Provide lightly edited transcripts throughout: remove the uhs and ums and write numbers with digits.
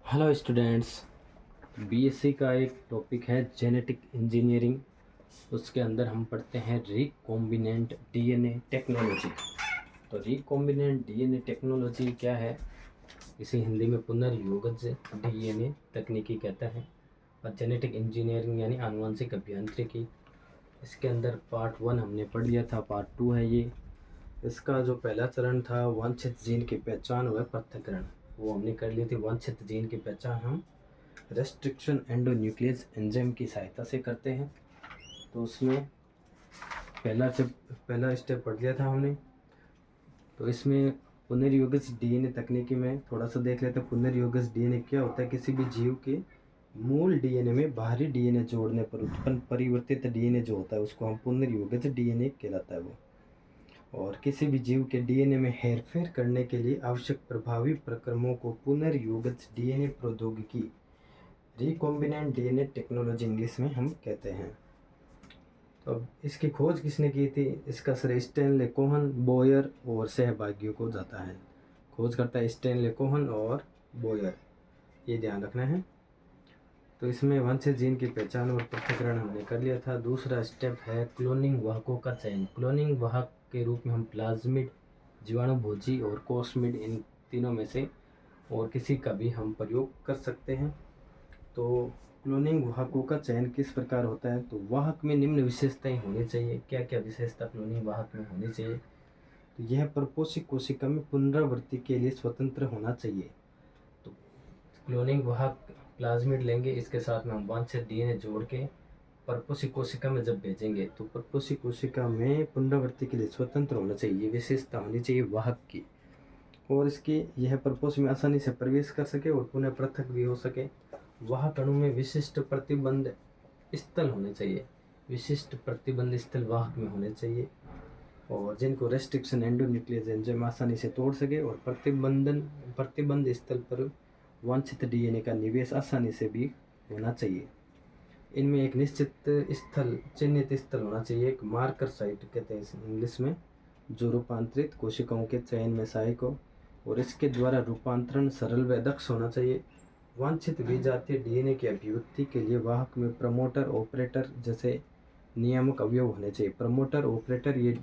Hello students. BSc का एक topic है जेनेटिक इंजीनियरिंग। उसके अंदर हम पढ़ते हैं रिकॉम्बिनेंट डीएनए टेक्नोलॉजी। तो रिकॉम्बिनेंट डीएनए टेक्नोलॉजी क्या है? इसे हिंदी में पुनर्योगज डीएनए तकनीकी कहता है। और जेनेटिक इंजीनियरिंग यानी आनुवंशिक अभियांत्रिकी। इसके अंदर पार्ट 1 हमने पढ़ लिया था, पार्ट 2 है ये। इसका जो पहला चरण था वांछित जीन की पहचान व पृथक्करण, वो हमने कर ली थी। वांछित जीन की पहचान हम रेस्ट्रिक्शन एंडोन्यूक्लियस एंजाइम की सहायता से करते हैं। तो उसमें पहला स्टेप पढ़ लिया था हमने। तो इसमें पुनर्योगज डीएनए तकनीकी में थोड़ा सा देख लेते हैं। पुनर्योगज डीएनए क्या होता है? किसी भी जीव के मूल डीएनए में बाहरी डीएनए जोड़ने पर उत्पन्न परिवर्तित डीएनए जो होता है उसको हम पुनर्योगज डीएनए कहलाता है वो। और किसी भी जीव के डीएनए में हेरफेर करने के लिए आवश्यक प्रभावी प्रक्रमों को पुनर्योगज डीएनए प्रौद्योगिकी, रिकॉम्बिनेंट डीएनए टेक्नोलॉजी इंग्लिश में हम कहते हैं। तो अब इसकी खोज किसने की थी? इसका श्रेय स्टैनले कोहन, बोयर और सहभागियों को जाता है। खोज करता है स्टैनले कोहन और बोयर, ये ध्यान रखना है। तो इसमें वंशज जीन की पहचान और पृथक्करण हमने कर लिया था। दूसरा स्टेप है क्लोनिंग वाहकों का चयन। क्लोनिंग वाहक के रूप में हम प्लाज्मिड, जीवाणुभोजी और कोस्मिड, इन तीनों में से और किसी का भी हम प्रयोग कर सकते हैं। तो क्लोनिंग वाहकों का चयन किस प्रकार होता है? तो वाहक में निम्न विशेषताएं होनी चाहिए। क्या क्या विशेषता क्लोनिंग वाहक में होनी चाहिए? तो यह परपोषिक कोशिका में पुनरावृत्ति के लिए स्वतंत्र होना चाहिए। तो क्लोनिंग वाहक प्लाज्मिड लेंगे, इसके साथ में हम वांछित डीएनए जोड़ के परपोषिक कोशिका में जब भेजेंगे तो परपोषिक कोशिका में पुनरावृत्ति के लिए स्वतंत्र होना चाहिए। ये विशेषता होनी चाहिए वाहक की। और इसकी यह परपोष में आसानी से प्रवेश कर सके और पुनः पृथक भी हो सके। वाहक अणु में विशिष्ट प्रतिबंध स्थल होने चाहिए। विशिष्ट प्रतिबंध स्थल वाहक में होने चाहिए और जिनको रेस्ट्रिक्शन एंडोन्यूक्लियस एंजाइम आसानी से तोड़ सके। और प्रतिबंध स्थल पर वांछित डीएनए का निवेश आसानी से भी होना चाहिए। इनमें एक निश्चित स्थल, चिन्हित स्थल होना चाहिए, एक मार्कर साइट कहते हैं इंग्लिश में, जो रूपांतरित कोशिकाओं के चयन में सहायक हो। और इसके द्वारा रूपांतरण सरल व दक्ष होना चाहिए। वांछित विजातीय डीएनए की अभिव्यक्ति के लिए वाहक में प्रमोटर, ऑपरेटर जैसे नियामक अवयव होने चाहिए। प्रमोटर, ऑपरेटर ये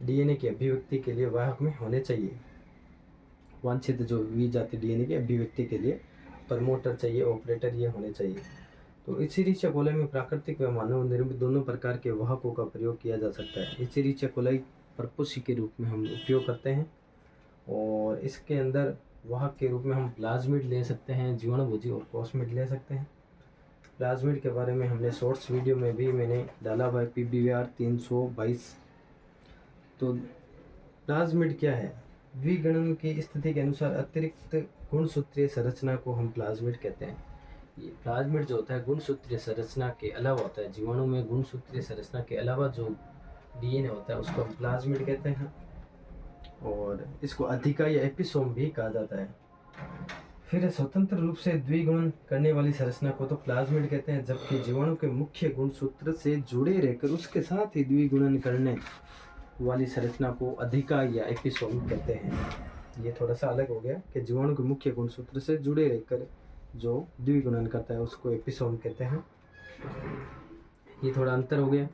डीएनए की अभिव्यक्ति के लिए वाहक में होने चाहिए। वांछित जो विजातीय डीएनए की अभिव्यक्ति के लिए प्रमोटर चाहिए, ऑपरेटर ये होने चाहिए। तो इचेरिचिया कोलाई में प्राकृतिक व मानव निर्मित दोनों प्रकार के वाहकों का प्रयोग किया जा सकता है। इचेरिचिया कोलाई परपोषी के रूप में हम उपयोग करते हैं और इसके अंदर वाहक के रूप में हम प्लाज्मिड ले सकते हैं, जीवाणुभोजी और कोस्मिड ले सकते हैं। प्लाज्मिड के बारे में हमने शॉर्ट्स वीडियो में भी मैंने डाला हुआ है, PBR 322। तो प्लाज्मिड क्या है? द्विगुणन की स्थिति के अनुसार अतिरिक्त गुणसूत्रीय संरचना को हम प्लाज्मिड कहते हैं। ये प्लाज्मिड जो होता है गुणसूत्रीय संरचना के अलावा होता है। जीवाणु में गुणसूत्रीय संरचना के अलावा जो डीएनए होता है उसको हम प्लाज्मिड कहते हैं। और इसको अधिका या एपिसोम भी कहा जाता है। फिर स्वतंत्र रूप से द्विगुणन करने वाली संरचना को तो प्लाज्मिड कहते हैं, जबकि जीवाणु के मुख्य गुणसूत्र से जुड़े रहकर उसके साथ ही द्विगुणन करने वाली संरचना को अधिका या एपिसोम कहते हैं। ये थोड़ा सा अलग हो गया कि जीवाणु के मुख्य गुणसूत्र से जुड़े रहकर जो द्विगुणन करता है उसको एपिसोम कहते हैं। ये थोड़ा अंतर हो गया।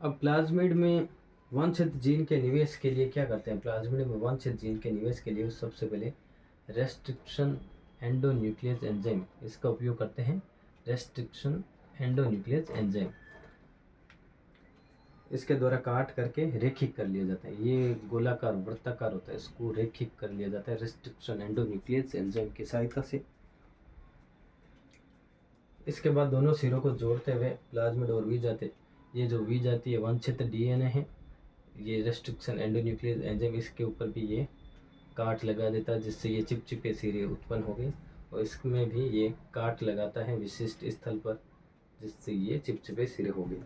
अब प्लाज्मिड में वांछित जीन के निवेश के लिए क्या करते हैं? प्लाज्मिड में वांछित जीन के निवेश के लिए सबसे पहले रेस्ट्रिक्शन एंडोन्यूक्लियस एंजाइम, इसका उपयोग करते हैं। रेस्ट्रिक्शन एंडोन्यूक्लियस एंजाइम, इसके द्वारा काट करके रेखिक कर लिया जाता है। ये गोलाकार वृत्ताकार होता है, इसको रेखिक कर लिया जाता है रेस्ट्रिक्शन एंडोन्यूक्लियस एंजाइम की सहायता से। इसके बाद दोनों सिरों को जोड़ते हुए प्लाज्मिड और विजातीय, ये जो विजातीय वांछित डीएनए है, ये रेस्ट्रिक्शन एंडोन्यूक्लियस एंजाइम इसके ऊपर भी ये काट लगा देता है, जिससे ये चिपचिपे सिरे उत्पन्न हो गए। और इसमें भी ये काट लगाता है विशिष्ट स्थल पर, जिससे ये चिपचिपे सिरे हो गए।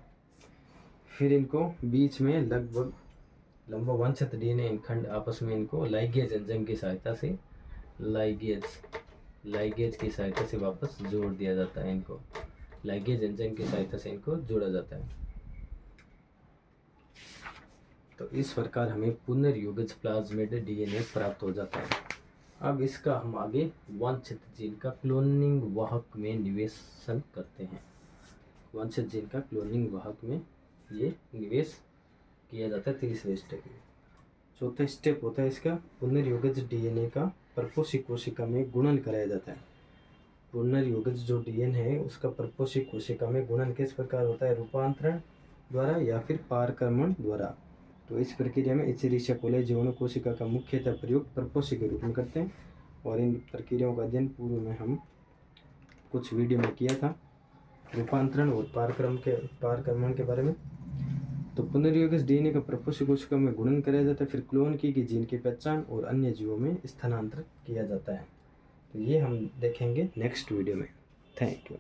फिर इनको बीच में लगभग लंबा वांछित डीएनए खंड आपस में इनको लाइगेज एंजाइम की सहायता से लाइगेज की सहायता से वापस जोड़ दिया जाता है। इनको लाइगेज एंजाइम की सहायता से इनको जोड़ा जाता है। तो इस प्रकार हमें पुनर्योगज प्लाज्मिड डीएनए प्राप्त हो जाता है। अब इसका हम आगे वांछित जीन का क्लोनिंग वाहक में निवेशन करते हैं। वांछित जीन का क्लोनिंग वाहक में ये निवेश किया जाता है तीसरे स्टेप में। चौथा स्टेप होता है इसका पुनर्योगज डीएनए का परपोषी कोशिका में गुणन कराया जाता है। पुनर्योगज जो डीएनए है उसका परपोषी कोशिका में गुणन किस प्रकार होता है, रूपांतरण द्वारा या फिर पारकर्मण द्वारा। तो इस प्रक्रिया में इचेरिशिया कोलाई जीवाणु कोशिका का मुख्यतः प्रयोग परपोषी के रूप में करते हैं और इन प्रक्रियाओं का अध्ययन पूर्व में हम कुछ वीडियो में किया था रूपांतरण और पारकर्मण के बारे में। तो पुनर्योगज डीएनए का परपोषी कोशिका में गुणन कराया जाता है, फिर क्लोन की गई जीन की पहचान और अन्य जीवों में स्थानांतरित किया जाता है। तो ये हम देखेंगे नेक्स्ट वीडियो में। Thank you.